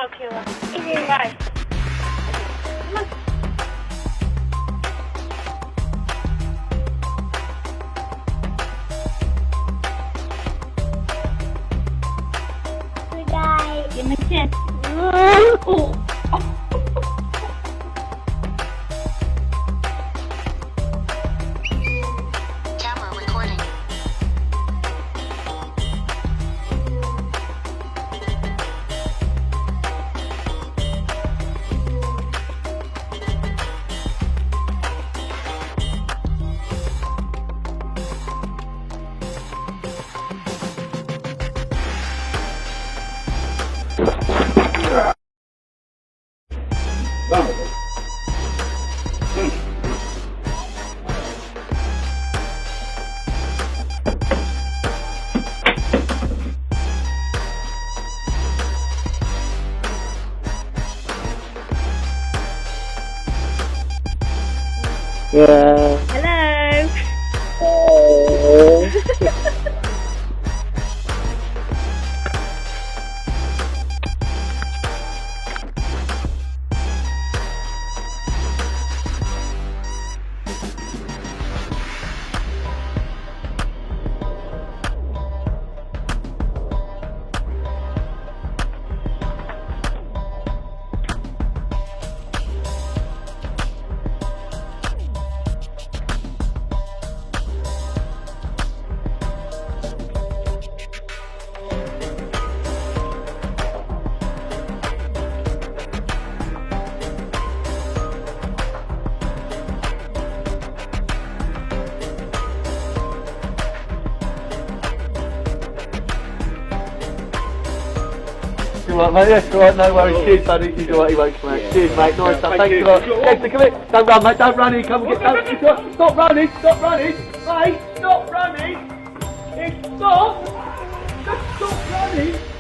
on, Kayla. Bye. Come on. Good night. Give me a kiss. Camera recording. Yeah. Hello. Oh. You want, mate? Yes, right, no worries. Cheers, buddy. You do what he wants, mate. Cheers, mate. Nice stuff. Thanks a lot. Dexter, come here. Don't run, mate. Don't run in. Come and get. Don't, stop running. Stop running. Mate, stop running. Stop. Just stop running.